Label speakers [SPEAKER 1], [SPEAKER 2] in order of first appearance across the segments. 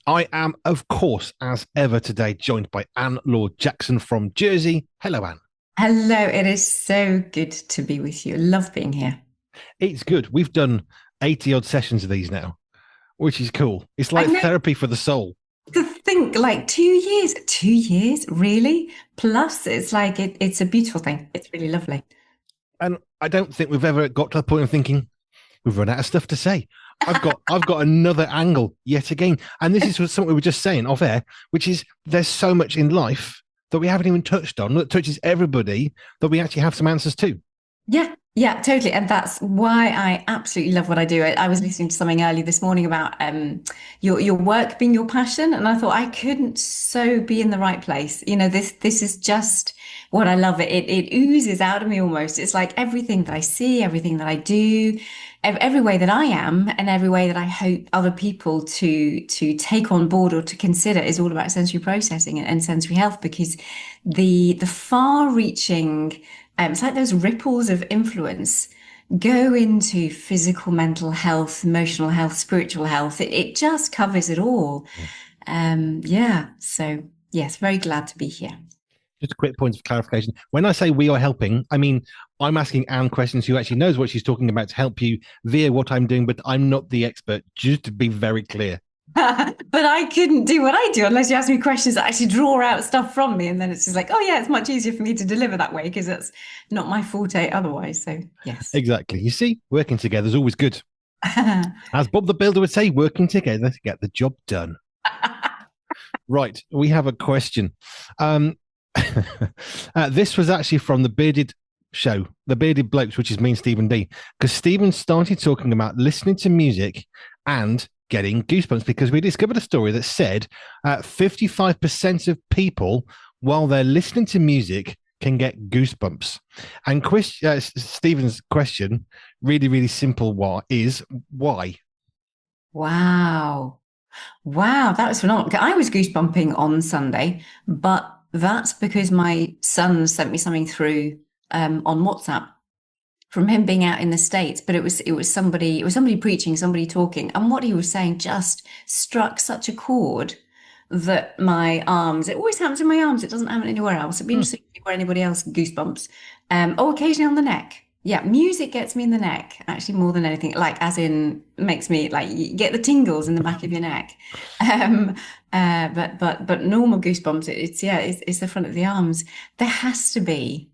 [SPEAKER 1] I am, of course, as ever today, joined by Laure Jackson from Jersey. Hello, Anne.
[SPEAKER 2] Hello, it is so good to be with you. Love being here.
[SPEAKER 1] It's good. We've done 80 odd sessions of these now, which is cool. It's
[SPEAKER 2] I
[SPEAKER 1] like
[SPEAKER 2] know
[SPEAKER 1] therapy for the soul.
[SPEAKER 2] to think like 2 years, 2 years, really? Plus, it's like it's a beautiful thing. It's really lovely.
[SPEAKER 1] And I don't think we've ever got to the point of thinking, we've run out of stuff to say. I've got another angle yet again. And this is something we were just saying off air, which is there's so much in life that we haven't even touched on, that touches everybody, that we actually have some answers to.
[SPEAKER 2] Yeah, yeah, totally. And that's why I absolutely love what I do. I was listening to something early this morning about your work being your passion, and I thought I couldn't so be in the right place. This is just what I love. It oozes out of me almost. It's like everything that I see, everything that I do, every way that I am, and every way that I hope other people to take on board or to consider is all about sensory processing and sensory health because the far-reaching it's like those ripples of influence go into physical, mental health, emotional health, spiritual health. It just covers it all. Yeah. So, yes, very glad to be here.
[SPEAKER 1] Just a quick point of clarification. When I say we are helping, I mean, I'm asking Anne questions who actually knows what she's talking about to help you via what I'm doing, but I'm not the expert, just to be very clear.
[SPEAKER 2] But I couldn't do what I do unless you ask me questions that actually draw out stuff from me. And then it's just like, oh, yeah, it's much easier for me to deliver that way because that's not my forte otherwise. So, yes.
[SPEAKER 1] Exactly. You see, working together is always good. As Bob the Builder would say, working together to get the job done. Right. We have a question. Um, this was actually from the Bearded Show, the Bearded Blokes, which is me and Stephen D. Because Stephen started talking about listening to music and getting goosebumps because we discovered a story that said 55% of people, while they're listening to music, can get goosebumps. And Stephen's question, really, really simple, is why?
[SPEAKER 2] Wow. Wow, that was phenomenal. I was goosebumping on Sunday, but that's because my son sent me something through on WhatsApp from him being out in the States. But it was somebody preaching, somebody talking, and what he was saying just struck such a chord that my arms. It always happens in my arms. It doesn't happen anywhere else. It'd be
[SPEAKER 1] Hmm.
[SPEAKER 2] interesting to see where anybody else goosebumps. Occasionally on the neck. Yeah, music gets me in the neck actually more than anything. Like, as in, makes me like you get the tingles in the back of your neck. Um, but normal goosebumps. It's yeah, it's the front of the arms. There has to be.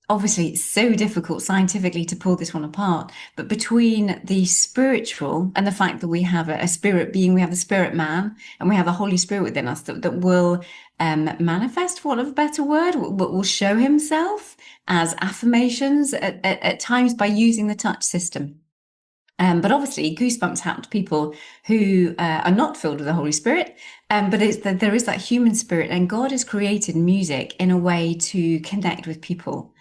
[SPEAKER 2] Obviously, it's so difficult scientifically to pull this one apart, but between the spiritual and the fact that we have a spirit being, we have the spirit man, and we have the Holy Spirit within us that will manifest, for want of a better word, will show himself as affirmations at times by using the touch system. But obviously, goosebumps happen to people who are not filled with the Holy Spirit. But it's that there is that human spirit, and God has created music in a way to connect with people.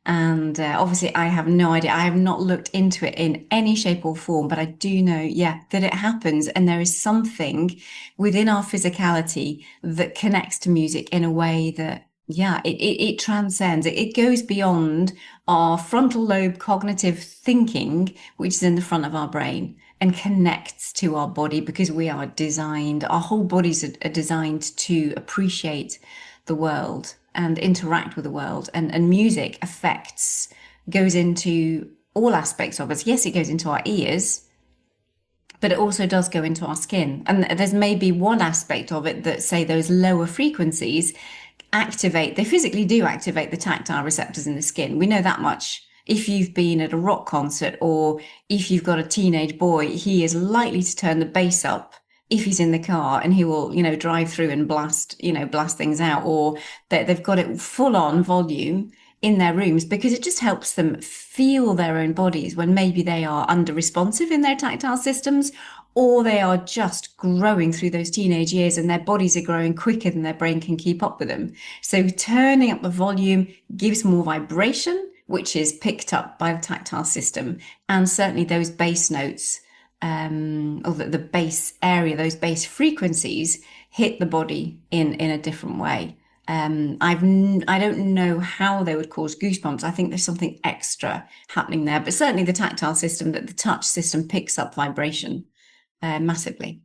[SPEAKER 2] And obviously, I have no idea. I have not looked into it in any shape or form, but I do know, yeah, that it happens. And there is something within our physicality that connects to music in a way that, yeah, it transcends. It goes beyond our frontal lobe cognitive thinking, which is in the front of our brain, and connects to our body because we are designed, our whole bodies are designed to appreciate the world and interact with the world. And music affects, goes into all aspects of us. Yes, it goes into our ears, but it also does go into our skin. And there's maybe one aspect of it that, say, those lower frequencies activate, they physically do activate the tactile receptors in the skin. We know that much. If you've been at a rock concert or if you've got a teenage boy, he is likely to turn the bass up if he's in the car and he will, drive through and blast things out, or they've got it full on volume in their rooms because it just helps them feel their own bodies when maybe they are under responsive in their tactile systems, or they are just growing through those teenage years and their bodies are growing quicker than their brain can keep up with them. So turning up the volume gives more vibration, which is picked up by the tactile system. And certainly those bass notes, or the bass area, those bass frequencies hit the body in a different way. I don't know how they would cause goosebumps. I think there's something extra happening there, but certainly the tactile system, that the touch system picks up vibration massively.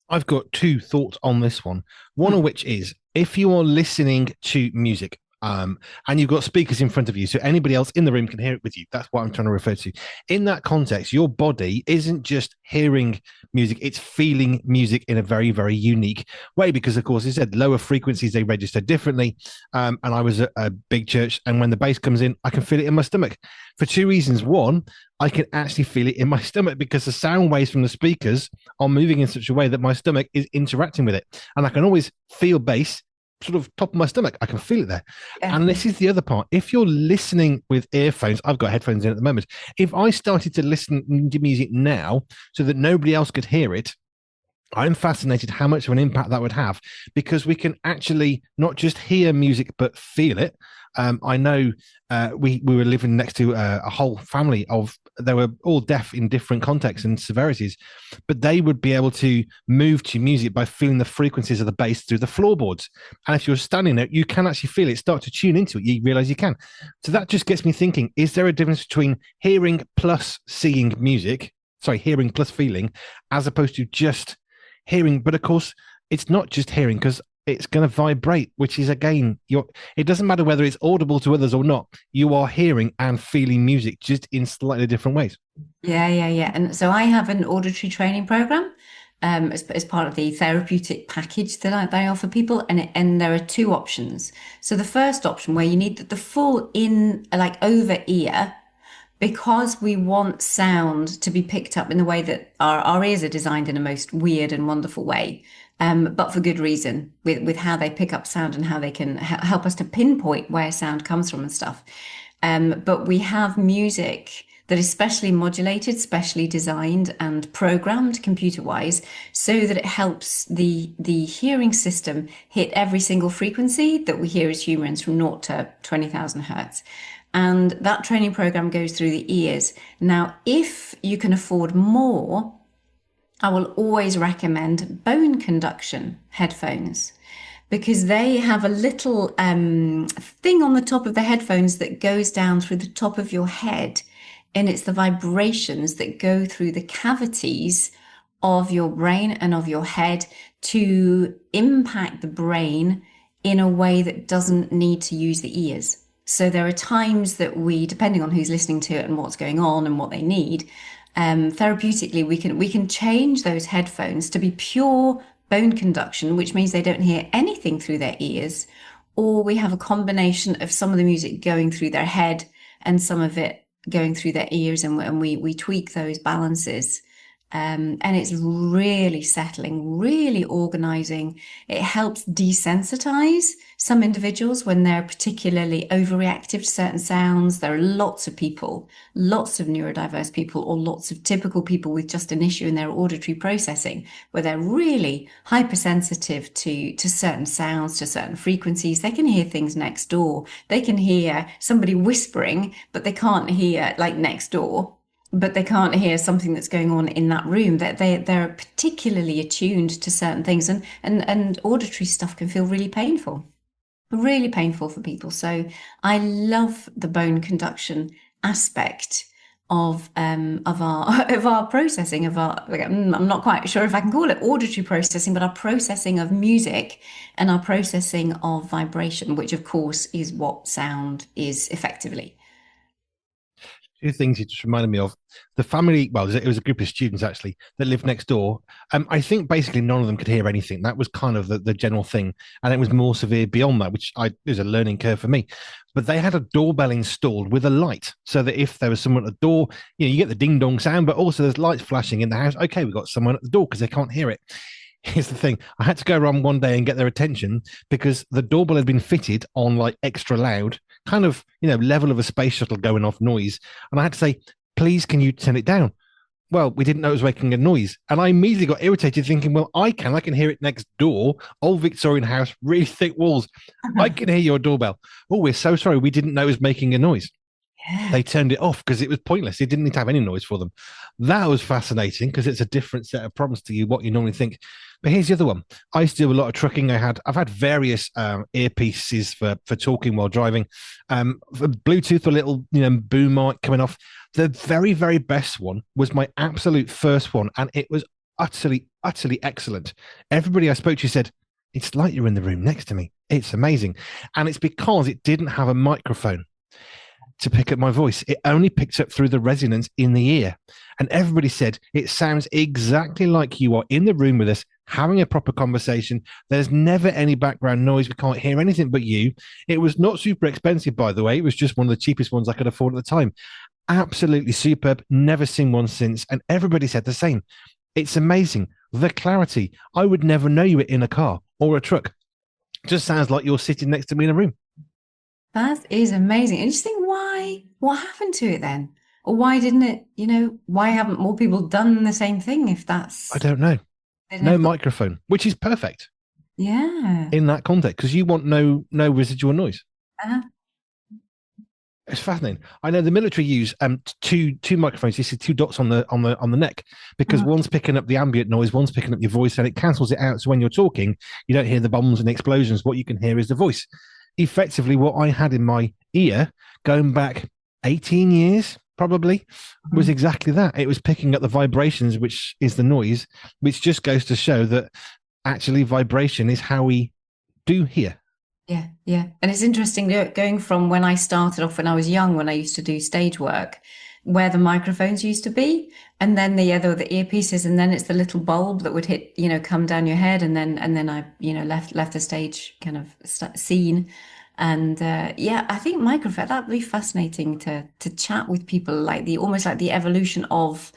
[SPEAKER 1] I've got two thoughts on this one. One of
[SPEAKER 2] Hmm.
[SPEAKER 1] which is if you are listening to music, and you've got speakers in front of you, so anybody else in the room can hear it with you. That's what I'm trying to refer to. In that context, your body isn't just hearing music; it's feeling music in a very, very unique way. Because, of course, as I said, lower frequencies they register differently. And I was at a big church, and when the bass comes in, I can feel it in my stomach for two reasons. One, I can actually feel it in my stomach because the sound waves from the speakers are moving in such a way that my stomach is interacting with it. And I can always feel bass sort of top of my stomach. I can feel it there.
[SPEAKER 2] Yeah.
[SPEAKER 1] And this is the other part. If you're listening with earphones, I've got headphones in at the moment. If I started to listen to music now so that nobody else could hear it, I'm fascinated how much of an impact that would have because we can actually not just hear music but feel it. I know we were living next to a whole family of they were all deaf in different contexts and severities, but they would be able to move to music by feeling the frequencies of the bass through the floorboards. And if you're standing there, you can actually feel it, start to tune into it. You realize you can. So that just gets me thinking: is there a difference between hearing plus seeing music? Sorry, hearing plus feeling, as opposed to just hearing, but of course it's not just hearing because it's going to vibrate, which is again your it doesn't matter whether it's audible to others or not, you are hearing and feeling music just in slightly different ways.
[SPEAKER 2] Yeah, yeah, yeah. And so I have an auditory training program as part of the therapeutic package that I offer people. And there are two options. So the first option where you need the full in, like over ear, because we want sound to be picked up in the way that our ears are designed in a most weird and wonderful way, but for good reason, with how they pick up sound and how they can help us to pinpoint where sound comes from and stuff. But we have music that is specially modulated, specially designed and programmed computer-wise so that it helps the hearing system hit every single frequency that we hear as humans from 0 to 20,000 hertz. And that training program goes through the ears. Now, if you can afford more, I will always recommend bone conduction headphones because they have a little thing on the top of the headphones that goes down through the top of your head. And it's the vibrations that go through the cavities of your brain and of your head to impact the brain in a way that doesn't need to use the ears. So there are times that we, depending on who's listening to it and what's going on and what they need, therapeutically we can change those headphones to be pure bone conduction, which means they don't hear anything through their ears, or we have a combination of some of the music going through their head and some of it going through their ears, and we tweak those balances. And it's really settling, really organizing. It helps desensitize some individuals when they're particularly overreactive to certain sounds. There are lots of people, lots of neurodiverse people, or lots of typical people with just an issue in their auditory processing, where they're really hypersensitive to certain sounds, to certain frequencies. They can hear things next door. They can hear somebody whispering, but they can't hear like next door, but they can't hear something that's going on in that room. That they're particularly attuned to certain things, and auditory stuff can feel really painful for people. So I love the bone conduction aspect of our of our processing of our. I'm not quite sure if I can call it auditory processing, but our processing of music and our processing of vibration, which of course is what sound is effectively.
[SPEAKER 1] Two things you just reminded me of. The family, well, it was a group of students actually that lived next door. I think basically none of them could hear anything. That was kind of the general thing. And it was more severe beyond that, which it was a learning curve for me. But they had a doorbell installed with a light so that if there was someone at the door, you get the ding dong sound, but also there's lights flashing in the house. Okay, we've got someone at the door because they can't hear it. Here's the thing. I had to go around one day and get their attention because the doorbell had been fitted on like extra loud, kind of, level of a space shuttle going off noise. And I had to say, please, can you turn it down? Well, we didn't know it was making a noise. And I immediately got irritated thinking, well, I can hear it next door. Old Victorian house, really thick walls. I can hear your doorbell. Oh, we're so sorry. We didn't know it was making a noise.
[SPEAKER 2] Yeah.
[SPEAKER 1] They turned it off because it was pointless. It didn't need to have any noise for them. That was fascinating because it's a different set of problems to you, what you normally think. But here's the other one. I used to do a lot of trucking. I've had various earpieces for talking while driving. For Bluetooth, a little boom mic coming off. The very, very best one was my absolute first one, and it was utterly, utterly excellent. Everybody I spoke to said, it's like you're in the room next to me. It's amazing. And it's because it didn't have a microphone to pick up my voice. It only picked up through the resonance in the ear. And everybody said, it sounds exactly like you are in the room with us, having a proper conversation. There's never any background noise. We can't hear anything but you. It was not super expensive, by the way. It was just one of the cheapest ones I could afford at the time. Absolutely superb. Never seen one since. And everybody said the same. It's amazing. The clarity. I would never know you were in a car or a truck. Just sounds like you're sitting next to me in a room.
[SPEAKER 2] That is amazing. And just think, why? What happened to it then? Or why didn't it, why haven't more people done the same thing if
[SPEAKER 1] I
[SPEAKER 2] that's
[SPEAKER 1] don't know.
[SPEAKER 2] they
[SPEAKER 1] No
[SPEAKER 2] never got,
[SPEAKER 1] microphone, which is perfect
[SPEAKER 2] yeah.
[SPEAKER 1] in that context because you want no residual noise.
[SPEAKER 2] Uh,
[SPEAKER 1] It's fascinating. I know the military use two microphones. You see two dots on the neck because
[SPEAKER 2] mm,
[SPEAKER 1] one's picking up the ambient noise, one's picking up your voice, and it cancels it out. So when you're talking, you don't hear the bombs and explosions. What you can hear is the voice. Effectively, what I had in my ear going back 18 years probably was
[SPEAKER 2] mm.
[SPEAKER 1] exactly that. It was picking up the vibrations, which is the noise, which just goes to show that actually vibration is how we do hear.
[SPEAKER 2] Yeah, yeah. And it's interesting going from when I started off when I was young, when I used to do stage work, where the microphones used to be, and then the earpieces, and then it's the little bulb that would hit, come down your head, and then I, left the stage kind of scene. And yeah, I think microphone that'd be fascinating to chat with people like the almost like the evolution of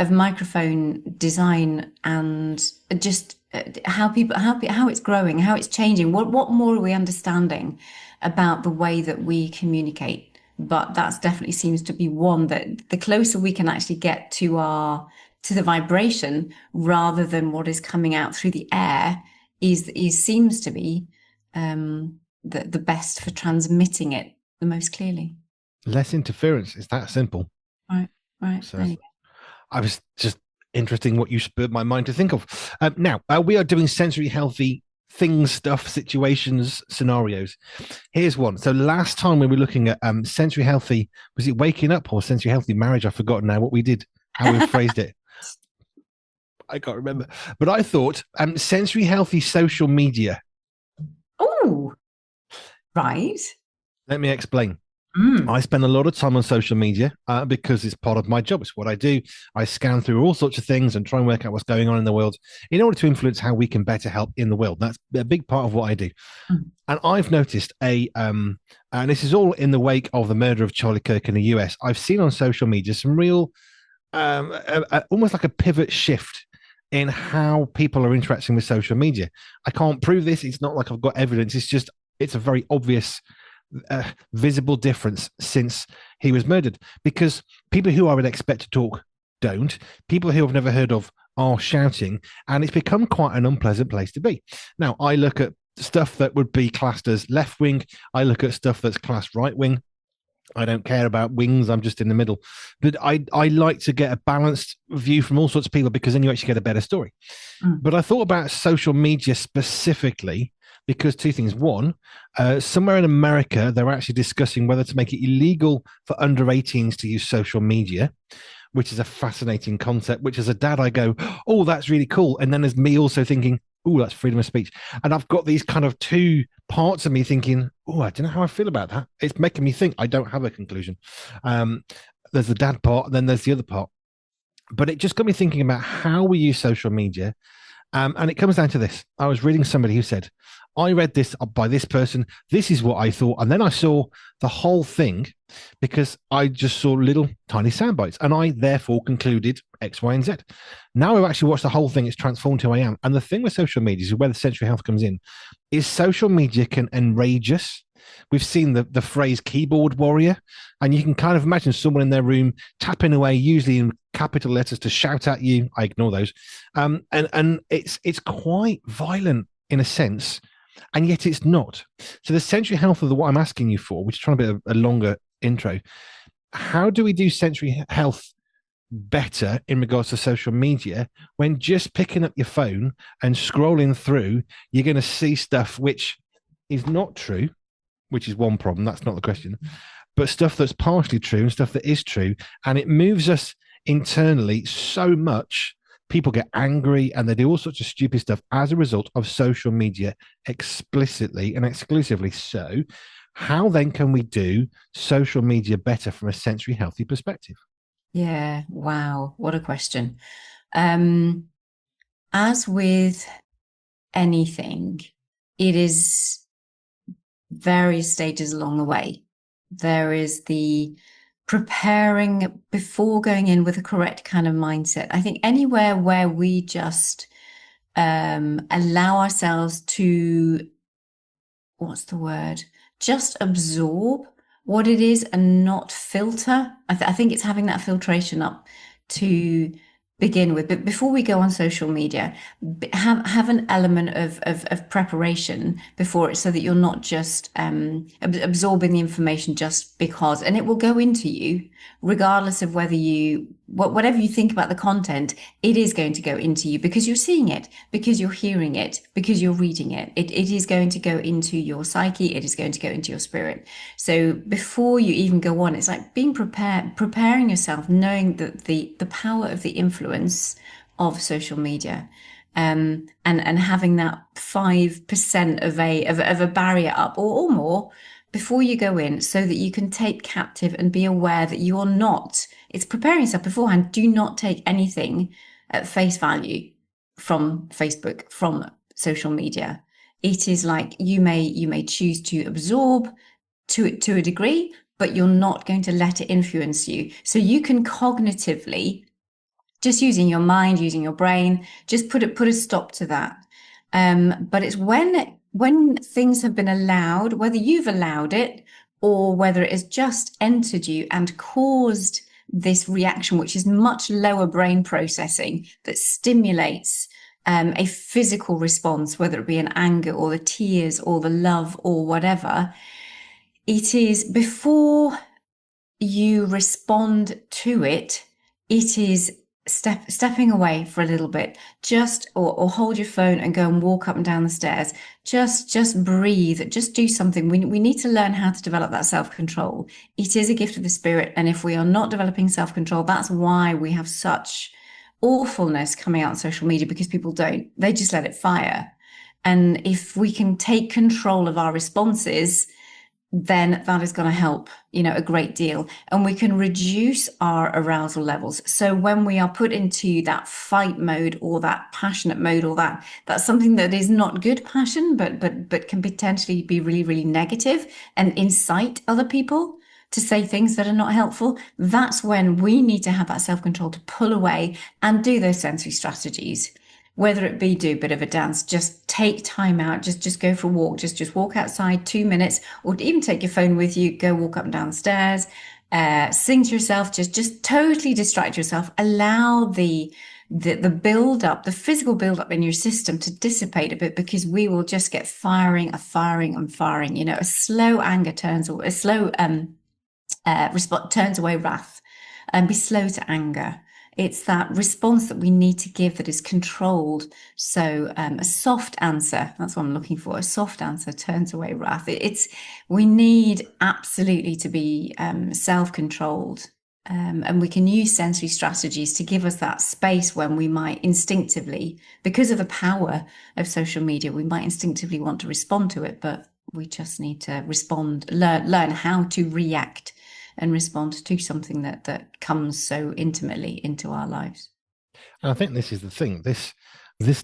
[SPEAKER 2] microphone design and just how it's growing, how it's changing. What more are we understanding about the way that we communicate? But that's definitely seems to be one that the closer we can actually get to the vibration rather than what is coming out through the air is seems to be the best for transmitting it the most clearly.
[SPEAKER 1] Less interference. It's that simple.
[SPEAKER 2] Right, right.
[SPEAKER 1] So
[SPEAKER 2] There you
[SPEAKER 1] I was just interesting what you spurred my mind to think of. Now, we are doing sensory healthy things, stuff, situations, scenarios. Here's one. So last time we were looking at sensory healthy, was it waking up or sensory healthy marriage? I've forgotten now what we did, how we phrased it. I can't remember. But I thought sensory healthy social media.
[SPEAKER 2] Oh, right.
[SPEAKER 1] Let me explain.
[SPEAKER 2] Mm,
[SPEAKER 1] I spend a lot of time on social media because it's part of my job. It's what I do. I scan through all sorts of things and try and work out what's going on in the world in order to influence how we can better help in the world. That's a big part of what I do.
[SPEAKER 2] mm,
[SPEAKER 1] And I've noticed and this is all in the wake of the murder of Charlie Kirk in the US. I've seen on social media some real, almost like a pivot shift in how people are interacting with social media. I can't prove this. It's not like I've got evidence. It's a very obvious visible difference since he was murdered because people who I would expect to talk don't. People who I've never heard of are shouting, and it's become quite an unpleasant place to be. Now, I look at stuff that would be classed as left wing, I look at stuff that's classed right wing. I don't care about wings. I'm just in the middle. But I like to get a balanced view from all sorts of people because then you actually get a better story.
[SPEAKER 2] mm,
[SPEAKER 1] But I thought about social media specifically because two things. One, somewhere in America, they're actually discussing whether to make it illegal for under 18s to use social media, which is a fascinating concept, which as a dad, I go, oh, that's really cool. And then there's me also thinking, oh, that's freedom of speech. And I've got these kind of two parts of me thinking, oh, I don't know how I feel about that. It's making me think. I don't have a conclusion. There's the dad part, and then there's the other part. But it just got me thinking about how we use social media. And it comes down to this. I was reading somebody who said, I read this by this person. This is what I thought. And then I saw the whole thing because I just saw little tiny sound bites. And I therefore concluded X, Y, and Z. Now I've actually watched the whole thing. It's transformed who I am. And the thing with social media is where the sensory health comes in is social media can enrage us. We've seen the phrase keyboard warrior, and you can kind of imagine someone in their room tapping away, usually in capital letters, to shout at you. I ignore those, and it's quite violent in a sense, and yet it's not. So the sensory health of what I'm asking you for, which is trying to be a longer intro, how do we do sensory health better in regards to social media when just picking up your phone and scrolling through, you're going to see stuff which is not true, which is one problem. That's not the question. But stuff that's partially true and stuff that is true. And it moves us internally so much People get angry and they do all sorts of stupid stuff as a result of social media, explicitly and exclusively so. How then can we do social media better from a sensory healthy perspective?
[SPEAKER 2] Yeah. Wow. What a question. Um, as with anything, it is various stages along the way. There is the preparing before going in with the correct kind of mindset. I think anywhere where we just allow ourselves to, what's the word? Just absorb what it is and not filter. I think it's having that filtration up to begin with. But before we go on social media, have an element of preparation before it, so that you're not just absorbing the information just because, and it will go into you regardless of whether whatever you think about the content, it is going to go into you because you're seeing it, because you're hearing it, because you're reading it. It is going to go into your psyche. It is going to go into your spirit. So before you even go on, it's like being prepared, preparing yourself, knowing that the power of the influence of social media, and having that 5% of a barrier up or more before you go in, so that you can take captive and be aware that you are not. It's preparing yourself beforehand. Do not take anything at face value from Facebook, from social media. It is like you may choose to absorb to a degree, but you're not going to let it influence you. So you can cognitively, just using your mind, using your brain, just put a stop to that. But it's when things have been allowed, whether you've allowed it or whether it has just entered you and caused this reaction, which is much lower brain processing, that stimulates a physical response, whether it be an anger or the tears or the love or whatever. It is before you respond to it, it is stepping away for a little bit, just or hold your phone and go and walk up and down the stairs. Just breathe, just do something. We need to learn how to develop that self-control. It is a gift of the spirit, and if we are not developing self-control, that's why we have such awfulness coming out on social media, because people don't, they just let it fire. And if we can take control of our responses, then that is going to help, a great deal. And we can reduce our arousal levels. So when we are put into that fight mode or that passionate mode, or that's something that is not good passion, but can potentially be really, really negative and incite other people to say things that are not helpful, that's when we need to have that self-control to pull away and do those sensory strategies. Whether it be do a bit of a dance, just take time out, just go for a walk, just walk outside 2 minutes, or even take your phone with you, go walk up and down the stairs, sing to yourself, just totally distract yourself, allow the build up, the physical build up in your system to dissipate a bit, because we will just get firing. A slow anger a slow response turns away wrath, and be slow to anger. It's that response that we need to give that is controlled. So a soft answer, that's what I'm looking for. A soft answer turns away wrath. We need absolutely to be self-controlled. And we can use sensory strategies to give us that space when we might instinctively, because of the power of social media, we might instinctively want to respond to it, but we just need to learn how to react and respond to something that comes so intimately into our lives.
[SPEAKER 1] And I think this is the thing. This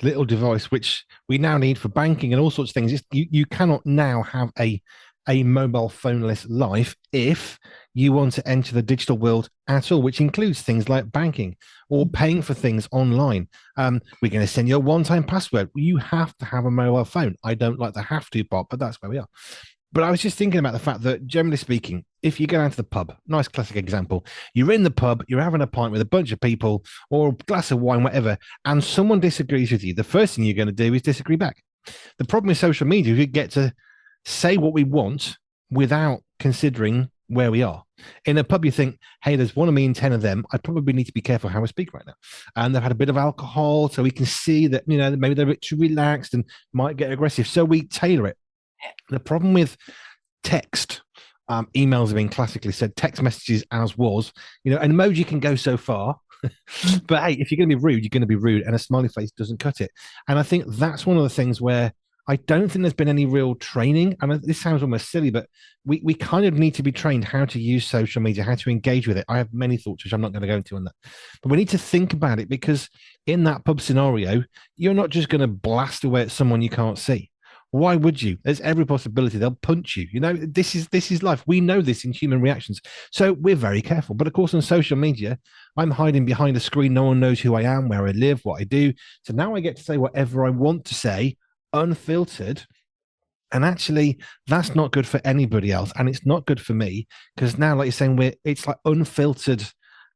[SPEAKER 1] little device, which we now need for banking and all sorts of things, you cannot now have a mobile phoneless life if you want to enter the digital world at all, which includes things like banking or paying for things online. We're going to send you a one-time password. You have to have a mobile phone. I don't like the have to part, but that's where we are. But I was just thinking about the fact that, generally speaking, if you go down to the pub, nice classic example, you're in the pub, you're having a pint with a bunch of people or a glass of wine, whatever, and someone disagrees with you, the first thing you're going to do is disagree back. The problem with social media is we get to say what we want without considering where we are. In a pub, you think, hey, there's one of me and 10 of them. I probably need to be careful how I speak right now. And they've had a bit of alcohol, so we can see that, maybe they're a bit too relaxed and might get aggressive. So we tailor it. The problem with text, emails have been classically said, text messages as was, an emoji can go so far, But hey, if you're going to be rude, you're going to be rude, and a smiley face doesn't cut it. And I think that's one of the things where I don't think there's been any real training. And this sounds almost silly, but we kind of need to be trained how to use social media, how to engage with it. I have many thoughts, which I'm not going to go into on that. But we need to think about it because in that pub scenario, you're not just going to blast away at someone you can't see. Why would you? There's every possibility they'll punch you. You know, this is life. We know this in human reactions. So we're very careful. But of course, on social media, I'm hiding behind a screen. No one knows who I am, where I live, what I do. So now I get to say whatever I want to say unfiltered. And actually, that's not good for anybody else. And it's not good for me because now, like you're saying, it's like unfiltered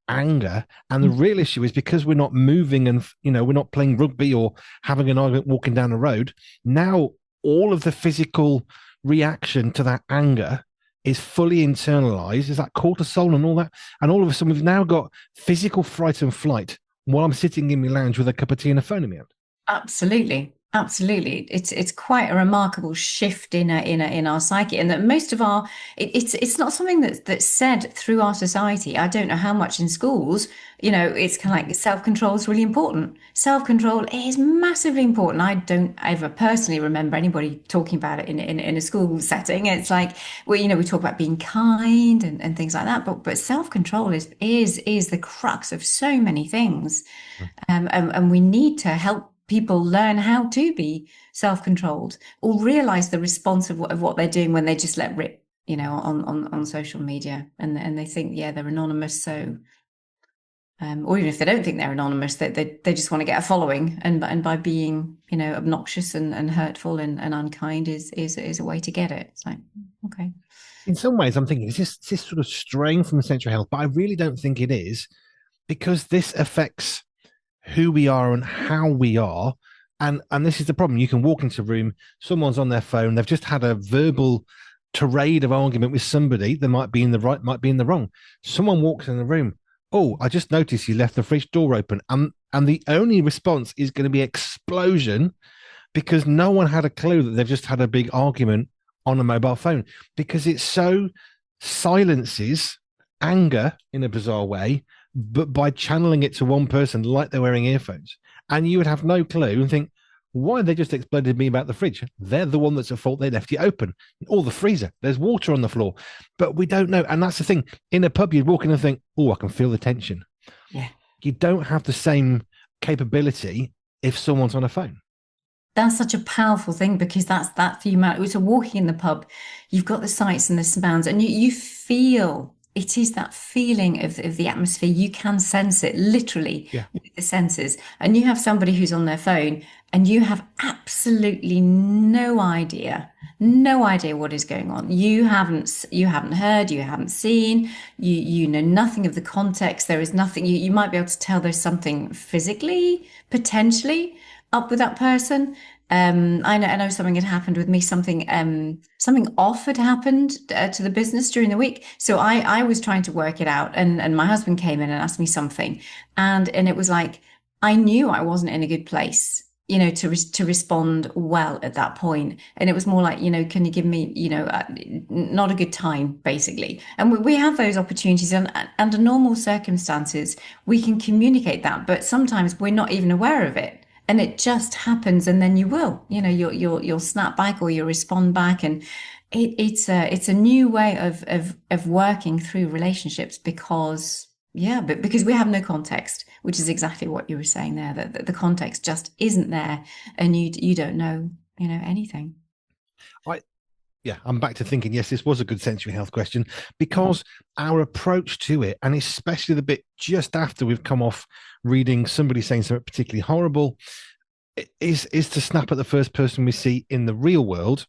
[SPEAKER 1] anger. And the real issue is because we're not moving and, we're not playing rugby or having an argument walking down the road. Now, all of the physical reaction to that anger is fully internalized. Is that cortisol and all that? And all of a sudden, we've now got physical fright and flight while I'm sitting in my lounge with a cup of tea and a phone in my hand.
[SPEAKER 2] Absolutely. Absolutely. It's quite a remarkable shift in our psyche. And that most of it's not something that's said through our society. I don't know how much in schools, it's kind of like self-control is really important. Self-control is massively important. I don't ever personally remember anybody talking about it in a school setting. It's like, well, we talk about being kind and things like that, but self-control is the crux of so many things. And we need to help people learn how to be self-controlled or realize the response of what they're doing when they just let rip, on social media and they think, yeah, they're anonymous. So, or even if they don't think they're anonymous, they just want to get a following. And by being, obnoxious and hurtful and unkind is a way to get it. It's like, okay.
[SPEAKER 1] In some ways, I'm thinking, is this sort of straying from central health? But I really don't think it is because this affects who we are and how we are. And this is the problem. You can walk into a room, someone's on their phone, they've just had a verbal tirade of argument with somebody. They might be in the right, might be in the wrong. Someone walks in the room. Oh, I just noticed you left the fridge door open. And the only response is going to be explosion because no one had a clue that they've just had a big argument on a mobile phone because it so silences anger in a bizarre way, but by channeling it to one person like they're wearing earphones. And you would have no clue and think, why they just exploded me about the fridge? They're the one that's at fault. They left it open. Or the freezer. There's water on the floor. But we don't know. And that's the thing. In a pub, you'd walk in and think, oh, I can feel the tension.
[SPEAKER 2] Yeah.
[SPEAKER 1] You don't have the same capability if someone's on a phone.
[SPEAKER 2] That's such a powerful thing because that's the human. So walking in the pub, you've got the sights and the sounds, and you feel it is that feeling of the atmosphere. You can sense it literally with the senses. And you have somebody who's on their phone and you have absolutely no idea what is going on. You haven't heard, you haven't seen, you know nothing of the context. There is nothing, you might be able to tell there's something physically, potentially up with that person. I know something had happened with me. Something off had happened to the business during the week. So I was trying to work it out, and my husband came in and asked me something, and it was like I knew I wasn't in a good place, to respond well at that point. And it was more like, can you give me, not a good time, basically. And we have those opportunities, and under normal circumstances we can communicate that, but sometimes we're not even aware of it. And it just happens, and then you'll snap back or you'll respond back, and it's a new way of working through relationships because we have no context, which is exactly what you were saying there, that the context just isn't there, and you don't know anything.
[SPEAKER 1] I'm back to thinking, yes, this was a good sensory health question because our approach to it, and especially the bit just after we've come off reading somebody saying something particularly horrible, is to snap at the first person we see in the real world.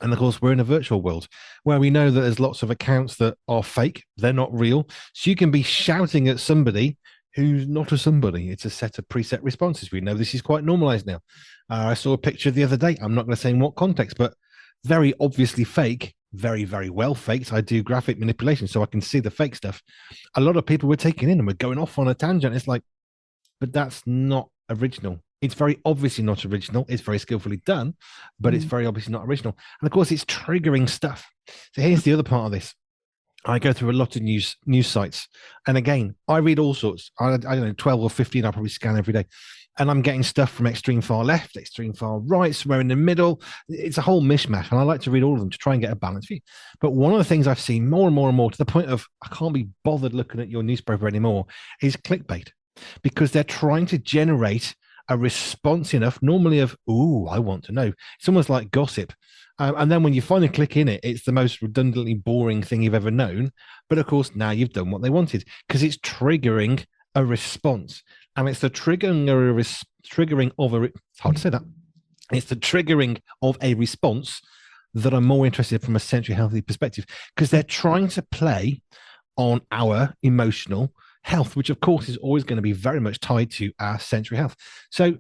[SPEAKER 1] And of course, we're in a virtual world where we know that there's lots of accounts that are fake. They're not real. So you can be shouting at somebody who's not a somebody. It's a set of preset responses. We know this is quite normalized now. I saw a picture the other day. I'm not going to say in what context, but very obviously fake, very, very well faked. I do graphic manipulation, so I can see the fake stuff. A lot of people were taking in and were going off on a tangent. It's like, but that's not original. It's very obviously not original. It's very skillfully done, but it's very obviously not original. And of course, it's triggering stuff. So here's the other part of this. I go through a lot of news sites, and again, I read all sorts. I don't know, 12 or 15. I probably scan every day, and I'm getting stuff from extreme far left, extreme far right, somewhere in the middle. It's a whole mishmash, and I like to read all of them to try and get a balanced view. But one of the things I've seen more and more and more, to the point of I can't be bothered looking at your newspaper anymore, is clickbait, because they're trying to generate a response enough, normally of "ooh, I want to know." It's almost like gossip. And then when you finally click in it, it's the most redundantly boring thing you've ever known. But of course, now you've done what they wanted because it's triggering a response. And it's the triggering of a, it's hard to say that. It's the triggering of a response that I'm more interested in from a sensory healthy perspective, because they're trying to play on our emotional health, which of course is always going to be very much tied to our sensory health. So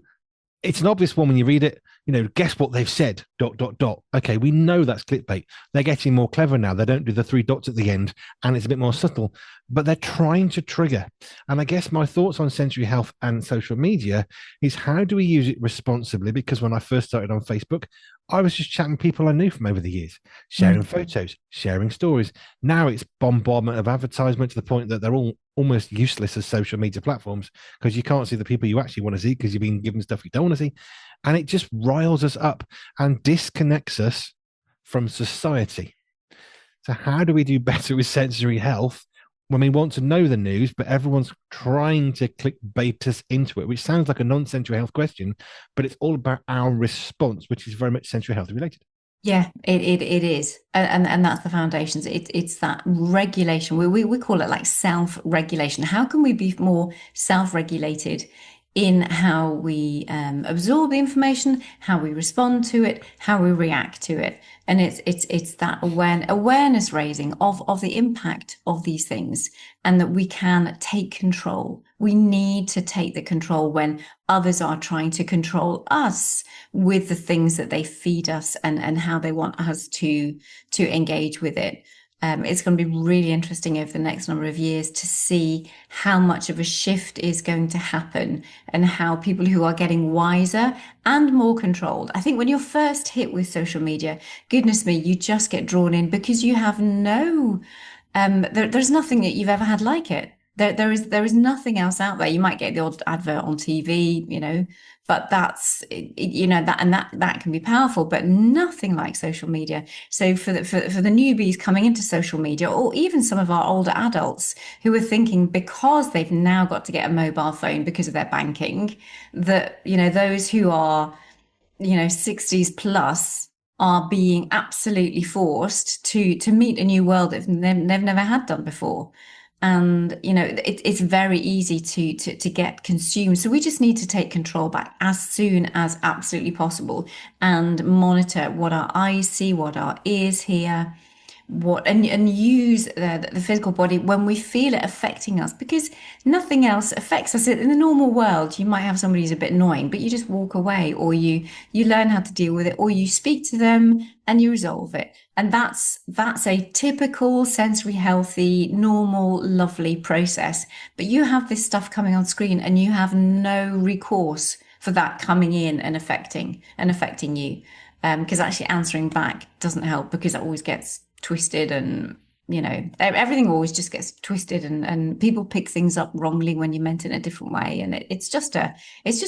[SPEAKER 1] it's an obvious one when you read it. Guess what they've said, dot, dot, dot. Okay, we know that's clickbait. They're getting more clever now. They don't do the three dots at the end, and it's a bit more subtle, but they're trying to trigger. And I guess my thoughts on sensory health and social media is, how do we use it responsibly? Because when I first started on Facebook, I was just chatting people I knew from over the years, sharing photos, sharing stories. Now it's bombardment of advertisement to the point that they're all almost useless as social media platforms, because you can't see the people you actually want to see because you've been given stuff you don't want to see. And it just riles us up and disconnects us from society. So, how do we do better with sensory health when we want to know the news, but everyone's trying to clickbait us into it, which sounds like a non-sensory health question, but it's all about our response, which is very much sensory health related.
[SPEAKER 2] Yeah, it is, and that's the foundations. It's that regulation. We call it like self-regulation. How can we be more self-regulated in how we absorb the information, how we respond to it, how we react to it? And it's that awareness raising of the impact of these things, and that we can take control. We need to take the control when others are trying to control us with the things that they feed us, and how they want us to engage with it. It's going to be really interesting over the next number of years to see how much of a shift is going to happen, and how people who are getting wiser and more controlled. I think when you're first hit with social media, goodness me, you just get drawn in because you have there's nothing that you've ever had like it. There is nothing else out there. You might get the odd advert on TV, but that's that can be powerful, but nothing like social media. So for the newbies coming into social media, or even some of our older adults who are thinking, because they've now got to get a mobile phone because of their banking, that those who are 60s plus are being absolutely forced to meet a new world that they've never had done before. And it's very easy to get consumed. So we just need to take control back as soon as absolutely possible, and monitor what our eyes see, what our ears hear, and use the physical body when we feel it affecting us, because nothing else affects us. In the normal world, you might have somebody who's a bit annoying, but you just walk away, or you learn how to deal with it, or you speak to them and you resolve it. And that's a typical sensory healthy, normal, lovely process. But you have this stuff coming on screen, and you have no recourse for that coming in and affecting you. Because actually answering back doesn't help, because it always gets twisted, and everything always just gets twisted, and people pick things up wrongly when you meant it in a different way, and it's just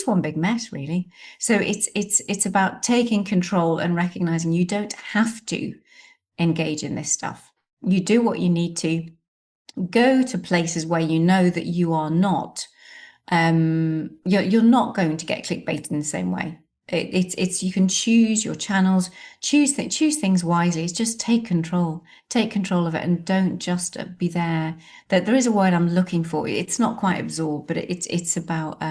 [SPEAKER 2] one big mess, really. So it's about taking control and recognizing you don't have to engage in this stuff. You do what you need to. Go to places where you know that you are not you're not going to get clickbait in the same way. It's you can choose your channels, choose things wisely. It's just take control of it, and don't just be there. There is a word I'm looking for. It's not quite absorb, but it's about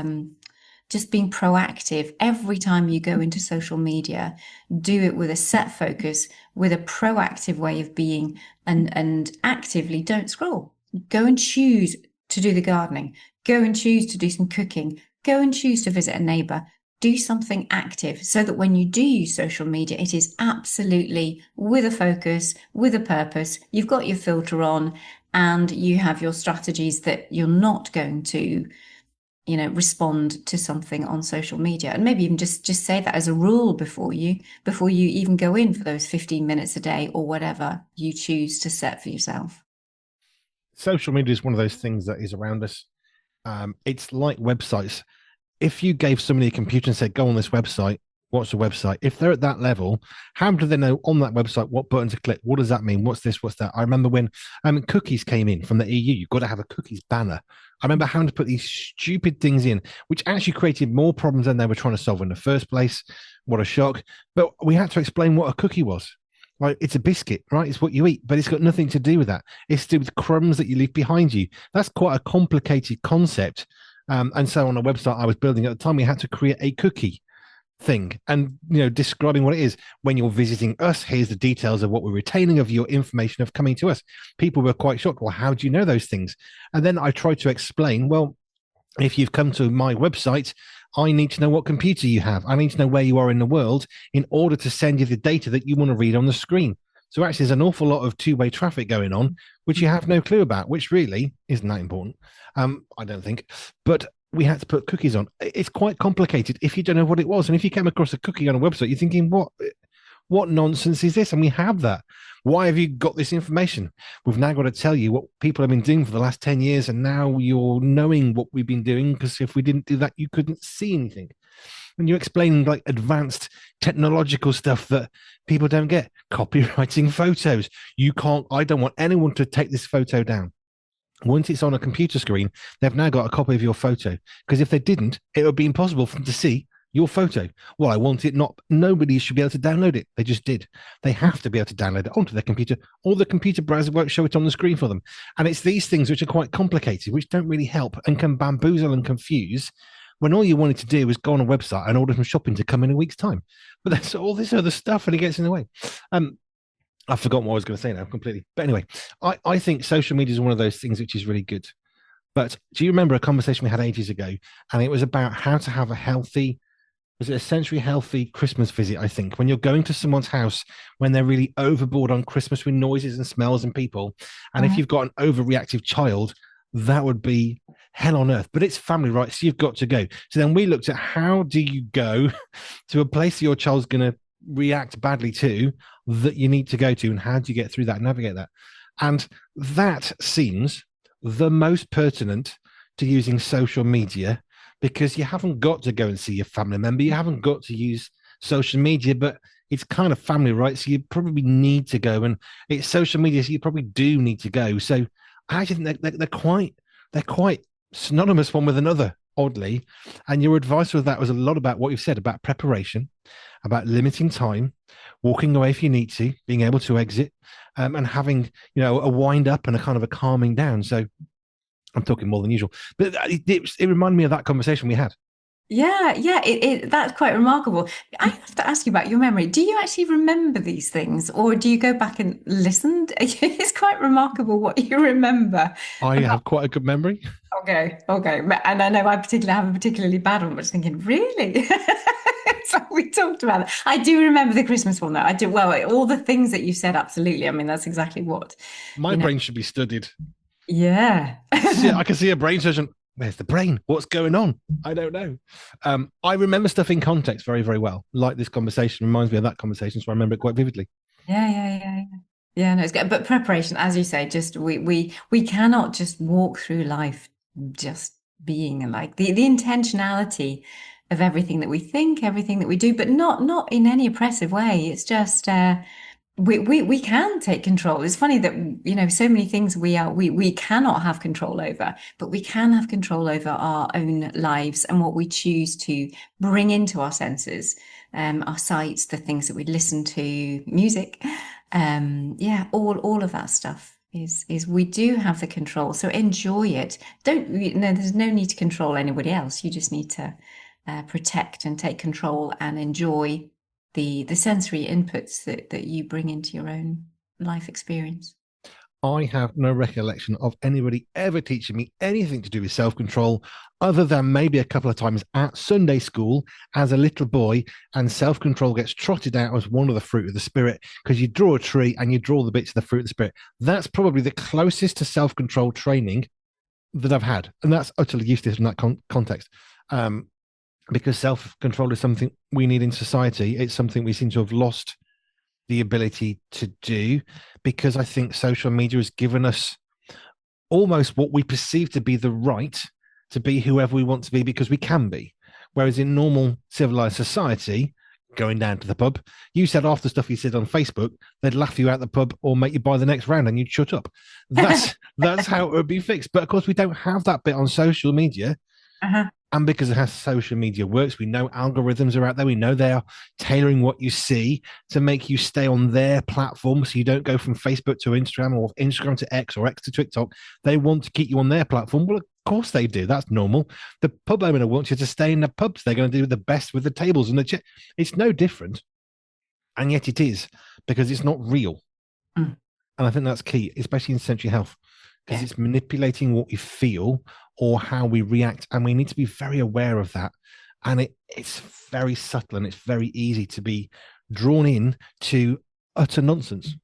[SPEAKER 2] just being proactive. Every time you go into social media, do it with a set focus, with a proactive way of being, and actively don't scroll. Go and choose to do the gardening. Go and choose to do some cooking. Go and choose to visit a neighbor. Do something active, so that when you do use social media, it is absolutely with a focus, with a purpose. You've got your filter on, and you have your strategies that you're not going to, respond to something on social media. And maybe even just say that as a rule before you even go in for those 15 minutes a day, or whatever you choose to set for yourself.
[SPEAKER 1] social media is one of those things that is around us. It's like websites. If you gave somebody a computer and said, go on this website, what's the website? If they're at that level, how do they know on that website what button to click? What does that mean? What's this? What's that? I remember when cookies came in from the EU, you've got to have a cookies banner. I remember having to put these stupid things in, which actually created more problems than they were trying to solve in the first place. What a shock. But we had to explain what a cookie was. Like, it's a biscuit, right? It's what you eat, but it's got nothing to do with that. It's to do with crumbs that you leave behind you. That's quite a complicated concept. And so on a website I was building at the time, we had to create a cookie thing and describing what it is. When you're visiting us, here's the details of what we're retaining of your information of coming to us. People were quite shocked. Well, how do you know those things? And then I tried to explain, well, if you've come to my website, I need to know what computer you have. I need to know where you are in the world in order to send you the data that you want to read on the screen. So actually, there's an awful lot of two-way traffic going on, which you have no clue about, which really isn't that important. I don't think. But we had to put cookies on. It's quite complicated if you don't know what it was. And if you came across a cookie on a website, you're thinking, what nonsense is this? And we have that. Why have you got this information? We've now got to tell you what people have been doing for the last 10 years. And now you're knowing what we've been doing, because if we didn't do that, you couldn't see anything. When you explain like advanced technological stuff that people don't get, copywriting photos, I don't want anyone to take this photo down. Once it's on a computer screen, they've now got a copy of your photo. Because if they didn't, it would be impossible for them to see your photo. Well, I want it not. Nobody should be able to download it. They just did. They have to be able to download it onto their computer, or the computer browser won't show it on the screen for them. And it's these things which are quite complicated, which don't really help and can bamboozle and confuse, when all you wanted to do was go on a website and order some shopping to come in a week's time. But that's all this other stuff, and it gets in the way. I've forgotten what I was going to say now completely. But anyway, I think social media is one of those things which is really good. But do you remember a conversation we had ages ago? And it was about how to have a healthy, was it a sensory healthy Christmas visit? I think when you're going to someone's house when they're really overboard on Christmas with noises and smells and people. And if you've got an overreactive child, that would be hell on earth. But it's family, right? So you've got to go. So then we looked at, how do you go to a place your child's going to react badly to, that you need to go to, and how do you get through that, navigate that? And that seems the most pertinent to using social media, because you haven't got to go and see your family member, you haven't got to use social media, but it's kind of family, right? So you probably need to go, and it's social media, so you probably do need to go. So I actually think they're quite synonymous one with another, oddly. And your advice with that was a lot about what you've said about preparation, about limiting time, walking away if you need to, being able to exit, and having a wind up and a kind of a calming down. So I'm talking more than usual, but it reminded me of that conversation we had.
[SPEAKER 2] Yeah, yeah, that's quite remarkable. I have to ask you about your memory. Do you actually remember these things, or do you go back and listen? It's quite remarkable what you remember
[SPEAKER 1] I
[SPEAKER 2] about.
[SPEAKER 1] have quite a good memory.
[SPEAKER 2] Okay, okay. And I know I particularly have a particularly bad one, but just thinking, really? So we talked about it. I do remember the Christmas one, though. I do. Well, all the things that you said, absolutely. I mean, that's exactly what,
[SPEAKER 1] My
[SPEAKER 2] you know.
[SPEAKER 1] brain should be studied.
[SPEAKER 2] Yeah.
[SPEAKER 1] I can see a brain surgeon. Where's the brain? What's going on? I don't know. I remember stuff in context very, very well. Like this conversation reminds me of that conversation, so I remember it quite vividly.
[SPEAKER 2] Yeah, yeah, yeah, yeah. Yeah, no, it's good. But preparation, as you say, just we cannot just walk through life just being, and like the intentionality of everything that we think, everything that we do, but not in any oppressive way. It's just we can take control. It's funny that so many things we cannot have control over, but we can have control over our own lives and what we choose to bring into our senses, our sights, the things that we listen to, music, yeah, all of that stuff is we do have the control. So enjoy it. Don't there's no need to control anybody else. You just need to protect and take control and enjoy the sensory inputs that you bring into your own life experience.
[SPEAKER 1] I have no recollection of anybody ever teaching me anything to do with self control, other than maybe a couple of times at Sunday school as a little boy. And self control gets trotted out as one of the fruit of the spirit, because you draw a tree and you draw the bits of the fruit of the spirit. That's probably the closest to self control training that I've had. And that's utterly useless in that context. Because self control is something we need in society. It's something we seem to have lost the ability to do, because I think social media has given us almost what we perceive to be the right to be whoever we want to be because we can be. Whereas in normal civilized society, going down to the pub, you said half the stuff you said on Facebook, they'd laugh you out the pub or make you buy the next round and you'd shut up. That's how it would be fixed. But of course, we don't have that bit on social media.
[SPEAKER 2] Uh-huh.
[SPEAKER 1] And because of how social media works, we know algorithms are out there. We know they are tailoring what you see to make you stay on their platform. So you don't go from Facebook to Instagram or Instagram to X or X to TikTok. They want to keep you on their platform. Well, of course they do. That's normal. The pub owner wants you to stay in the pubs. They're going to do the best with the tables and the chit. It's no different. And yet it is because it's not real.
[SPEAKER 2] Mm.
[SPEAKER 1] And I think that's key, especially in sensory health, because it's manipulating what we feel or how we react. And we need to be very aware of that. And it's very subtle and it's very easy to be drawn in to utter nonsense.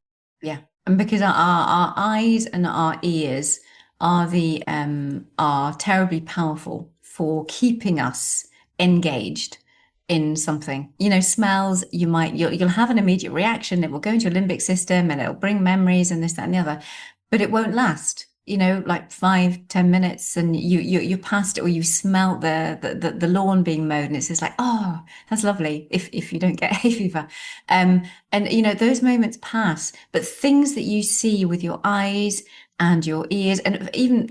[SPEAKER 2] Yeah. And because our eyes and our ears are terribly powerful for keeping us engaged in something. You know, smells, you'll have an immediate reaction, it will go into your limbic system and it'll bring memories and this, that, and the other, but it won't last. You know, like 5-10 minutes, and you're past it, or you smell the lawn being mowed, and it's just like, oh, that's lovely. If you don't get hay fever, and you know those moments pass. But things that you see with your eyes and your ears, and even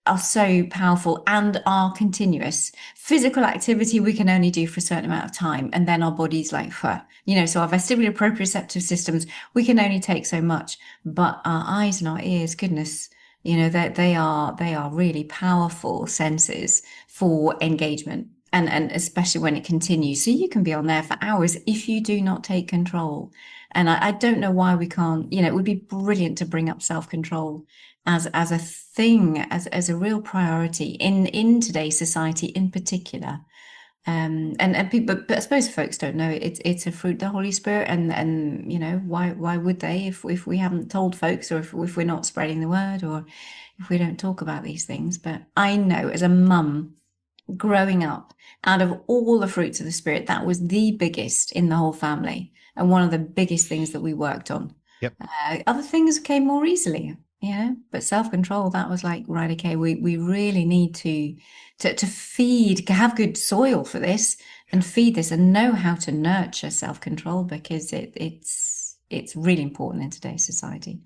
[SPEAKER 2] are so powerful and are continuous. Physical activity we can only do for a certain amount of time, and then our body's like, so our vestibular proprioceptive systems, we can only take so much, but our eyes and our ears, goodness, they are really powerful senses for engagement, and especially when it continues. So you can be on there for hours if you do not take control. And I don't know why we can't. It would be brilliant to bring up self-control as a thing, as a real priority in today's society in particular. And people, but I suppose folks don't know it's a fruit of the Holy Spirit, and why would they if we haven't told folks, or if we're not spreading the word, or if we don't talk about these things. But I know as a mum growing up, out of all the fruits of the Spirit, that was the biggest in the whole family, and one of the biggest things that we worked on.
[SPEAKER 1] Yep.
[SPEAKER 2] Other things came more easily, but self-control, that was like, right, okay, we really need to feed, have good soil for this, and feed this, and know how to nurture self-control, because it's really important in today's society.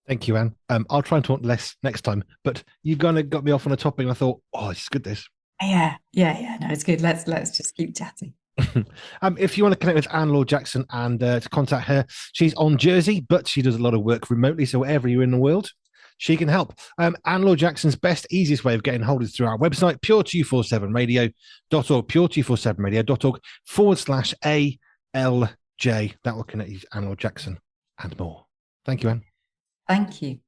[SPEAKER 1] Thank you, Anne. I'll try and talk less next time, but you kind of got me off on a topic and I thought, oh, it's good, this.
[SPEAKER 2] Yeah. No, it's good. Let's just keep chatting.
[SPEAKER 1] If you want to connect with Anne Laure Jackson and to contact her, she's on Jersey, but she does a lot of work remotely. So wherever you're in the world, she can help. Anne Laure Jackson's best, easiest way of getting hold is through our website, pure247radio.org, pure247radio.org/ALJ. That will connect you to Anne Laure Jackson and more. Thank you, Anne.
[SPEAKER 2] Thank you.